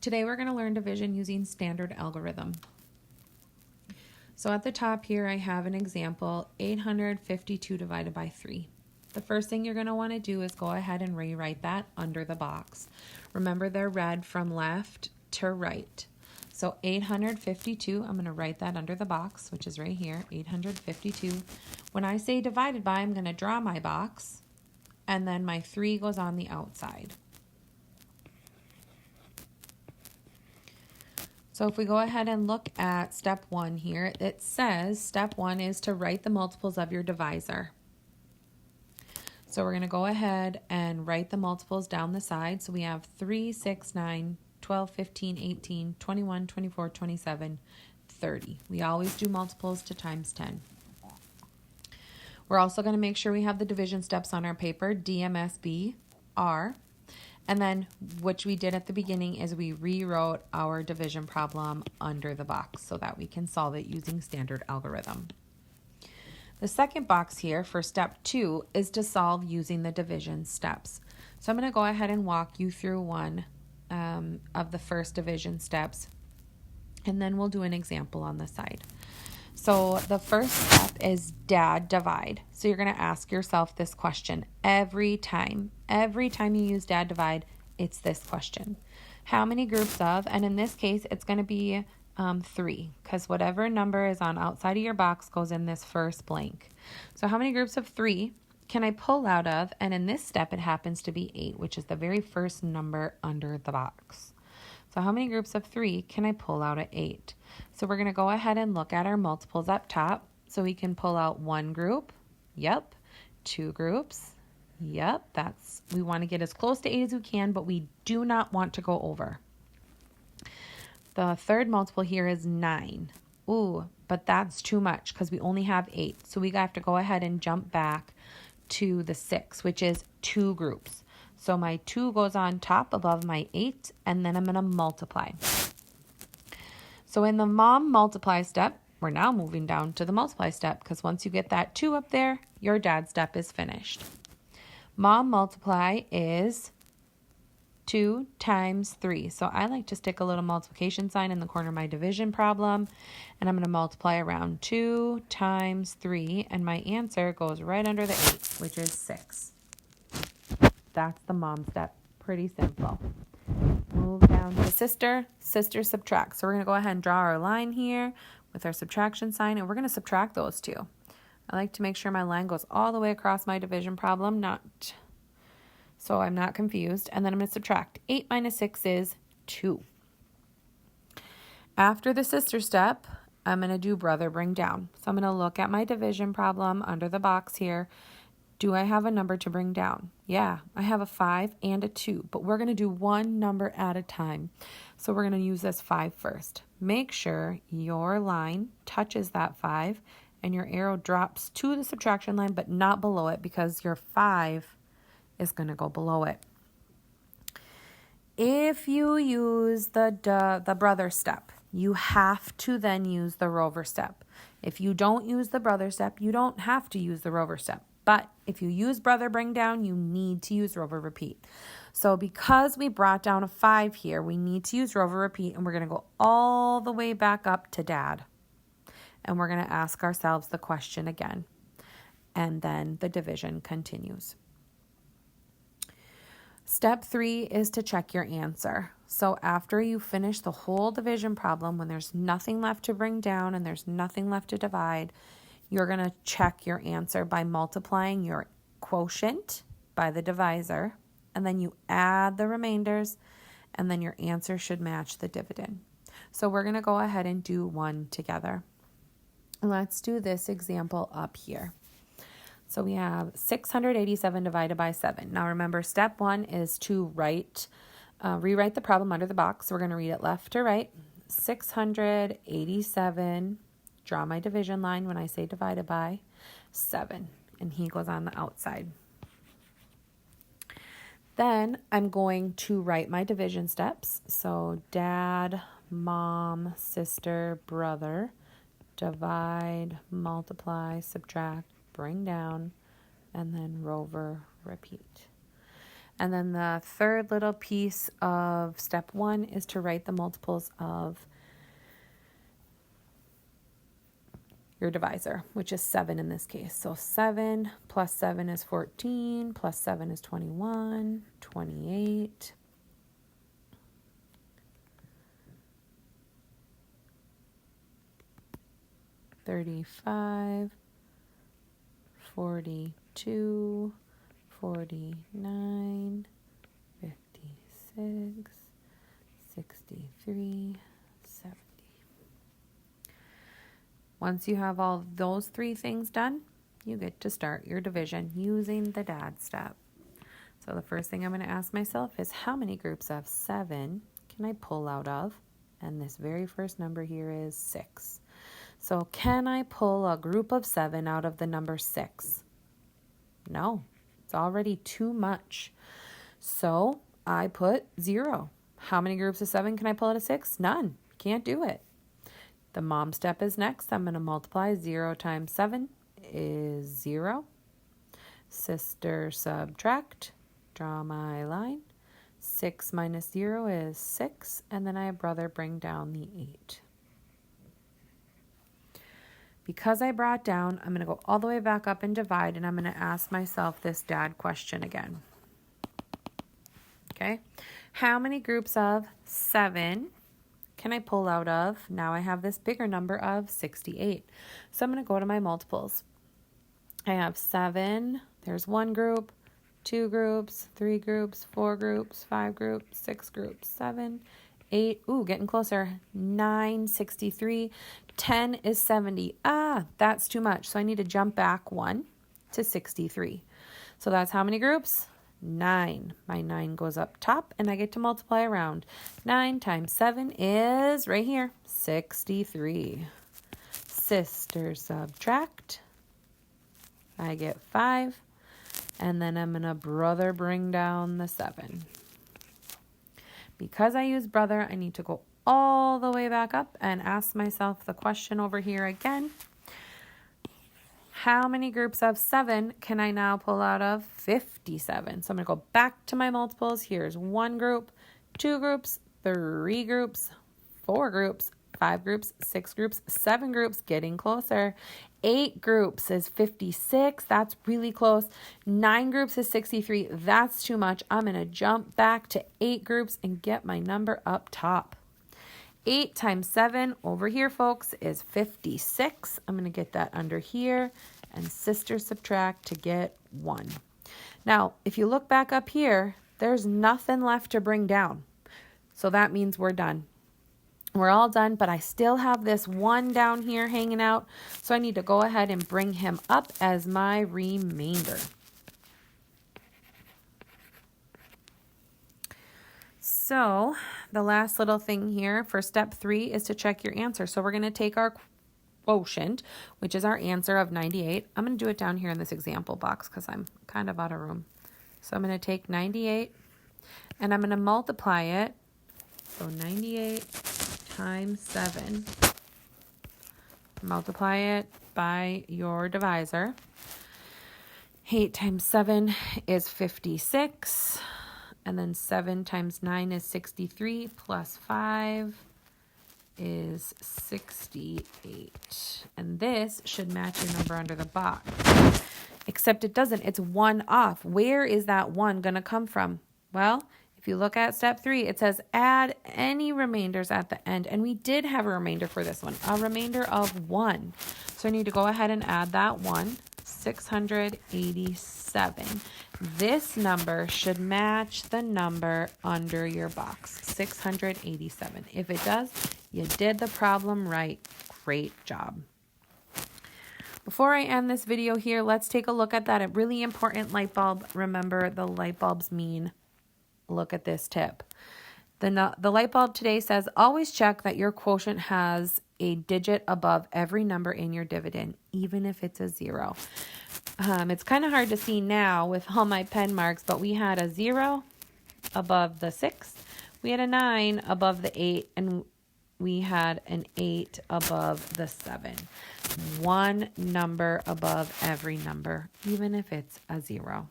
Today we're going to learn division using standard algorithm. So at the top here I have an example, 852 divided by 3. The first thing you're going to want to do is go ahead and rewrite that under the box. Remember they're read from left to right. So 852, I'm going to write that under the box, which is right here, 852. When I say divided by, I'm going to draw my box, and then my 3 goes on the outside. So if we go ahead and look at step 1 here, it says step 1 is to write the multiples of your divisor. So we're going to go ahead and write the multiples down the side. So we have 3, 6, 9, 12, 15, 18, 21, 24, 27, 30. We always do multiples to times 10. We're also going to make sure we have the division steps on our paper, DMSB, R. And then, which we did at the beginning, is we rewrote our division problem under the box so that we can solve it using standard algorithm. The second box here for step 2 is to solve using the division steps. So I'm going to go ahead and walk you through one of the first division steps, and then we'll do an example on the side. So the first step is dad divide. So you're going to ask yourself this question every time. Every time you use dad divide, it's this question. How many groups of, and in this case, it's going to be 3, because whatever number is on outside of your box goes in this first blank. So how many groups of 3 can I pull out of? And in this step, it happens to be 8, which is the very first number under the box. So how many groups of 3 can I pull out of 8? So we're going to go ahead and look at our multiples up top. So we can pull out 1 group. Yep. 2 groups. Yep. We want to get as close to 8 as we can, but we do not want to go over. The third multiple here is 9. Ooh, but that's too much because we only have 8. So we have to go ahead and jump back to the 6, which is 2 groups. So my 2 goes on top above my 8, and then I'm going to multiply. So in the mom multiply step, we're now moving down to the multiply step, because once you get that 2 up there, your dad step is finished. Mom multiply is 2 times 3. So I like to stick a little multiplication sign in the corner of my division problem, and I'm going to multiply around 2 times 3, and my answer goes right under the 8, which is 6. That's the mom step. Pretty simple. Move down to sister. Sister subtract. So we're going to go ahead and draw our line here with our subtraction sign, and we're going to subtract those 2. I like to make sure my line goes all the way across my division problem, so I'm not confused. And then I'm going to subtract. 8 minus 6 is 2. After the sister step, I'm going to do brother bring down. So I'm going to look at my division problem under the box here. Do I have a number to bring down? Yeah, I have a 5 and a 2, but we're going to do one number at a time. So we're going to use this 5 first. Make sure your line touches that 5 and your arrow drops to the subtraction line, but not below it, because your 5 is going to go below it. If you use the brother step, you have to then use the rover step. If you don't use the brother step, you don't have to use the rover step. But if you use brother bring down, you need to use rover repeat. So because we brought down a 5 here, we need to use rover repeat, and we're going to go all the way back up to dad. And we're going to ask ourselves the question again. And then the division continues. Step 3 is to check your answer. So after you finish the whole division problem, when there's nothing left to bring down and there's nothing left to divide, you're going to check your answer by multiplying your quotient by the divisor, and then you add the remainders, and then your answer should match the dividend. So we're going to go ahead and do one together. Let's do this example up here. So we have 687 divided by 7. Now remember, step 1 is to rewrite the problem under the box. So we're going to read it left to right. 687. Draw my division line when I say divided by 7, and he goes on the outside. Then I'm going to write my division steps. So dad, mom, sister, brother, divide, multiply, subtract, bring down, and then rover, repeat. And then the third little piece of step 1 is to write the multiples of your divisor, which is 7 in this case. So 7 plus 7 is 14, plus 7 is 21, 28, 35, 42, 49, 56, 63, 70. Once you have all those 3 things done, you get to start your division using the dad step. So the first thing I'm going to ask myself is, how many groups of 7 can I pull out of? And this very first number here is 6. So can I pull a group of 7 out of the number 6? No, it's already too much. So I put 0. How many groups of 7 can I pull out of 6? None. Can't do it. The mom step is next. I'm going to multiply. 0 times 7 is 0. Sister subtract. Draw my line. 6 minus 0 is 6. And then I have brother bring down the 8. Because I brought down, I'm going to go all the way back up and divide, and I'm going to ask myself this dad question again. Okay. How many groups of 7 can I pull out of? Now I have this bigger number of 68. So I'm going to go to my multiples. I have 7. There's 1 group, 2 groups, 3 groups, 4 groups, 5 groups, 6 groups, 7, 8. Ooh, getting closer. 9, 63. 10 is 70. That's too much. So I need to jump back 1 to 63. So that's how many groups? 9. My 9 goes up top and I get to multiply around. 9 times 7 is right here, 63. Sister subtract. I get 5. And then I'm going to brother bring down the 7. Because I use brother, I need to go all the way back up and ask myself the question over here again. How many groups of 7 can I now pull out of 57? So I'm going to go back to my multiples. Here's 1 group, 2 groups, 3 groups, 4 groups, 5 groups, 6 groups, 7 groups, getting closer. 8 groups is 56. That's really close. 9 groups is 63. That's too much. I'm going to jump back to 8 groups and get my number up top. 8 times 7 over here, folks, is 56. I'm going to get that under here and sister subtract to get 1. Now, if you look back up here, there's nothing left to bring down. So that means we're done. We're all done, but I still have this 1 down here hanging out. So I need to go ahead and bring him up as my remainder. So the last little thing here for step 3 is to check your answer. So we're going to take our quotient, which is our answer of 98. I'm going to do it down here in this example box because I'm kind of out of room. So I'm going to take 98 and I'm going to multiply it. So 98 times 7. Multiply it by your divisor. 8 times 7 is 56. And then 7 times 9 is 63, plus 5 is 68. And this should match your number under the box. Except it doesn't. It's 1 off. Where is that 1 going to come from? Well, if you look at step 3, it says add any remainders at the end. And we did have a remainder for this one, a remainder of 1. So I need to go ahead and add that 1, 687. This number should match the number under your box, 687. If it does, you did the problem right. Great job. Before I end this video here, let's take a look at that really important light bulb. Remember, the light bulbs mean, look at this tip. The light bulb today says, always check that your quotient has a digit above every number in your dividend, even if it's a 0. It's kind of hard to see now with all my pen marks, but we had a 0 above the 6. We had a 9 above the 8, and we had an 8 above the 7. 1 number above every number, even if it's a 0.